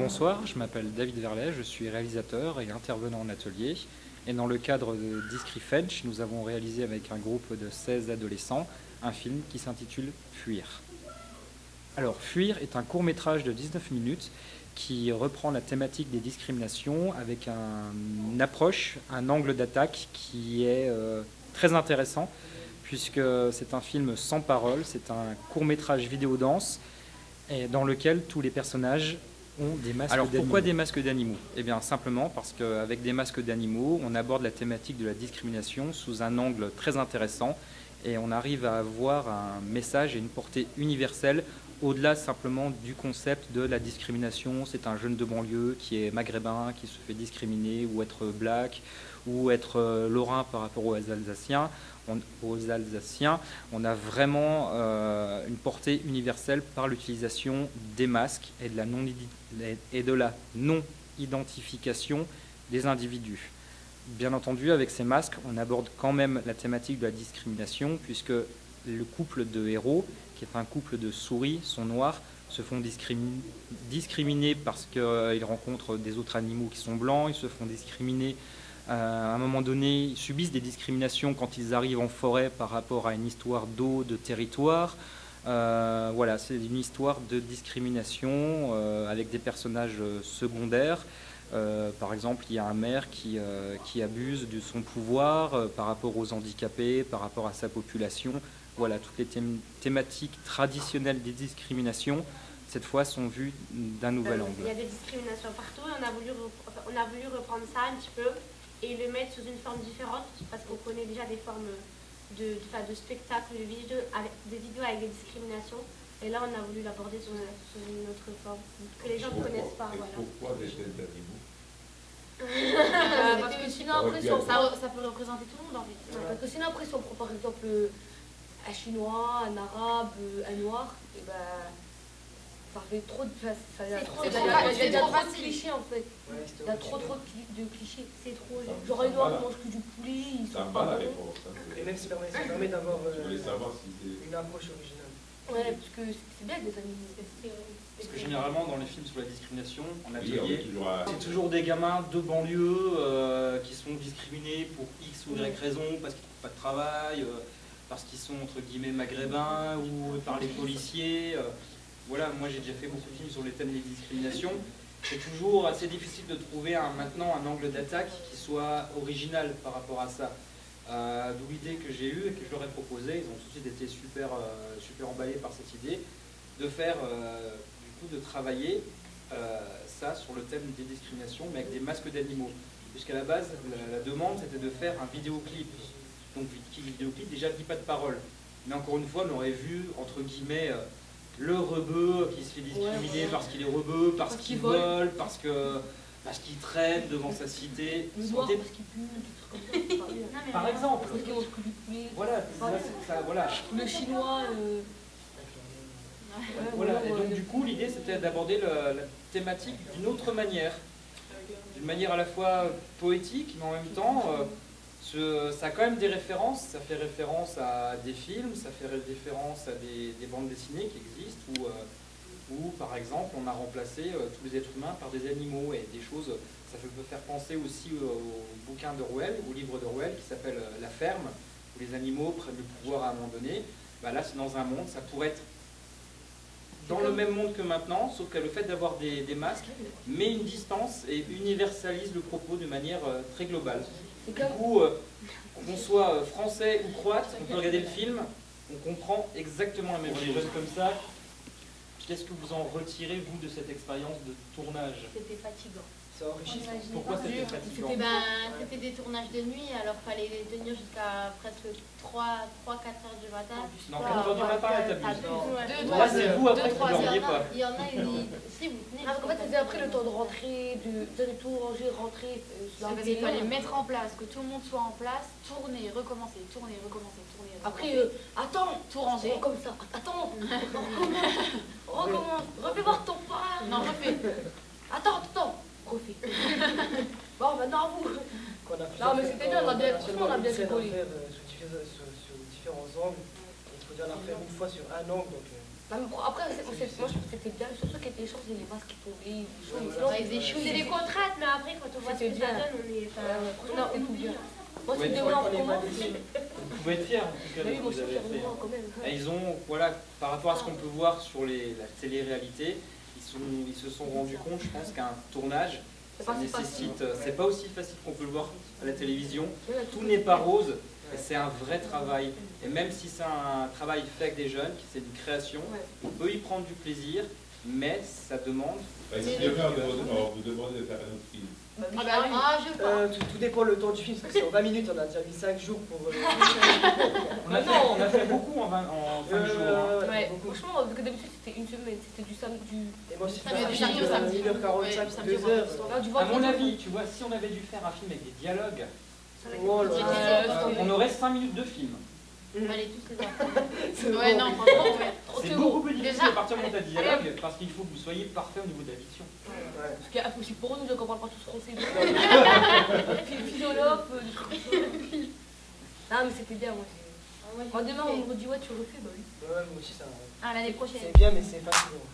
Bonsoir, je m'appelle David Verlet, je suis réalisateur et intervenant en atelier. Et dans le cadre de Discret French, nous avons réalisé avec un groupe de 16 adolescents un film qui s'intitule Fuir. Alors, Fuir est un court-métrage de 19 minutes qui reprend la thématique des discriminations avec une approche, un angle d'attaque qui est très intéressant puisque c'est un film sans parole, c'est un court-métrage vidéo-danse dans lequel tous les personnages ont des masques d'animaux. Alors pourquoi des masques d'animaux? Eh bien simplement parce qu'avec des masques d'animaux, on aborde la thématique de la discrimination sous un angle très intéressant et on arrive à avoir un message et une portée universelle au-delà simplement du concept de la discrimination. C'est un jeune de banlieue qui est maghrébin, qui se fait discriminer, ou être black, ou être lorrain par rapport aux Alsaciens. On a vraiment une portée universelle par l'utilisation des masques et de la non-identification des individus. Bien entendu, avec ces masques, on aborde quand même la thématique de la discrimination, puisque le couple de héros, qui est un couple de souris, sont noirs, se font discriminer parce qu'ils rencontrent des autres animaux qui sont blancs, ils se font discriminer à un moment donné, ils subissent des discriminations quand ils arrivent en forêt par rapport à une histoire d'eau, de territoire. Voilà, c'est une histoire de discrimination avec des personnages secondaires. Par exemple, il y a un maire qui abuse de son pouvoir par rapport aux handicapés, par rapport à sa population. Voilà, toutes les thématiques traditionnelles des discriminations, cette fois, sont vues d'un nouvel angle. Il y a des discriminations partout et on a voulu reprendre ça un petit peu et le mettre sous une forme différente parce qu'on connaît déjà des formes de spectacles, de vidéos avec des discriminations. Et là, on a voulu l'aborder sous une autre forme que les gens ne connaissent pas. Voilà. Pourquoi des têtes d'animaux? Parce que sinon, après, ça peut représenter tout le monde en fait. Parce que sinon, après, si on prend par exemple un chinois, un arabe, un noir, et ben. Ça fait trop de place. Il y a trop de clichés en fait. Il y a trop de clichés. C'est trop. Genre les noirs mangent que du poulet, ils sont pas bons. Et même ça permet d'avoir une approche originale. Ouais, parce que c'est bien des animaux. Parce que généralement dans les films sur la discrimination, en atelier, c'est toujours des gamins de banlieue qui sont discriminés pour X ou Y raison, parce qu'ils ne trouvent pas de travail, parce qu'ils sont entre guillemets maghrébins ou par les policiers. Voilà, moi j'ai déjà fait beaucoup de films sur les thèmes des discriminations. C'est toujours assez difficile de trouver maintenant un angle d'attaque qui soit original par rapport à ça. D'où l'idée que j'ai eue et que je leur ai proposée, ils ont tout de suite été super emballés par cette idée, de faire, du coup, de travailler ça sur le thème des discriminations, mais avec des masques d'animaux. Puisqu'à la base, la demande c'était de faire un vidéoclip. Donc, qui dit vidéoclip, déjà dit pas de parole. Mais encore une fois, on aurait vu, entre guillemets, le rebeu qui se fait discriminer parce qu'il est rebeu, parce qu'il vole, parce qu'il traîne devant sa cité. Le noir parce qu'il pue, par exemple. Parce qu'il mange que du poulet. Voilà, voilà. Le chinois. Voilà, et donc du coup l'idée c'était d'aborder la thématique d'une autre manière. D'une manière à la fois poétique, mais en même temps, ça a quand même des références, ça fait référence à des films, ça fait référence à des bandes dessinées qui existent, où par exemple on a remplacé tous les êtres humains par des animaux et des choses, ça peut faire penser aussi au bouquin d'Orwell, au livre d'Orwell qui s'appelle La Ferme, où les animaux prennent le pouvoir à un moment donné. Bah là c'est dans un monde, ça pourrait être dans le même monde que maintenant, sauf que le fait d'avoir des masques met une distance et universalise le propos de manière très globale. Du coup, qu'on soit français ou croate, on peut regarder le film, on comprend exactement la même chose. Comme ça, qu'est-ce que vous en retirez, vous, de cette expérience de tournage? C'était fatigant. Pourquoi c'était fatigant? C'était des tournages de nuit, alors il fallait les tenir jusqu'à presque 3-4 heures du matin. Non, 4 heures du matin, t'abuses. Là, c'est vous après qui ne dormiez pas. Il y en a, si vous tenez. En fait, c'était après le temps de rentrer, de tout ranger, rentrer. Il fallait mettre en place, que tout le monde soit en place, tourner, recommencer, tourner, recommencer, tourner. Après, attends, tout ranger. Comme ça, attends, recommence, refais voir ton pas. Non, refais. Attends. Refais. Bon, maintenant vous. Non, mais c'était bien, on a bien rigolé. Sur différents angles, il faut déjà la faire une fois sur un angle, donc Après, moi je trouve que c'était bien, surtout qu'il y avait des chances, les vases qui tombaient, des choses. C'est des contraintes, mais après, quand on voit ce que ça donne, on est. Franchement, c'était tout bien. Moi, Ouais, c'était vraiment comment. Vous pouvez être fiers en tout cas de Oui, ce que moi vous je suis avez fière de fait. moi quand même. Et ils ont, voilà, par rapport à ce qu'on peut voir sur la télé-réalité, ils se sont rendus compte, je pense, qu'un tournage, ça nécessite, c'est pas aussi facile qu'on peut le voir à la télévision. Tout n'est pas rose, et c'est un vrai travail. Et même si c'est un travail fait avec des jeunes, c'est une création, on peut y prendre du plaisir, mais ça demande. Si je faire vous demandez de faire un autre film. Tout dépend le temps du film, parce que c'est en 20 minutes, on a déjà mis 5 jours pour... On a fait beaucoup en 5 jours. Hein. Ouais, franchement, parce que d'habitude c'était une semaine, c'était du samedi. Et moi, c'est Samedi au samedi. 1h45, 2h. À mon avis, tu vois, si on avait dû faire un film avec des dialogues, Oh là là. on aurait 5 minutes de film. Allez, tous les enfants. C'est Ouais, bon. non, franchement, ouais. C'est beaucoup plus difficile Déjà. à partir du montage de dialogue parce qu'il faut que vous soyez parfait au niveau de la diction. Ouais. Ce qui est impossible pour nous, donc on parle pas tous français. Philologue, des trucs comme ça. Non, mais c'était bien, moi. Quand demain on me dit, ouais, tu refais, bah oui. Ouais, moi aussi, ça... Ah, l'année prochaine. C'est bien, mais c'est pas toujours.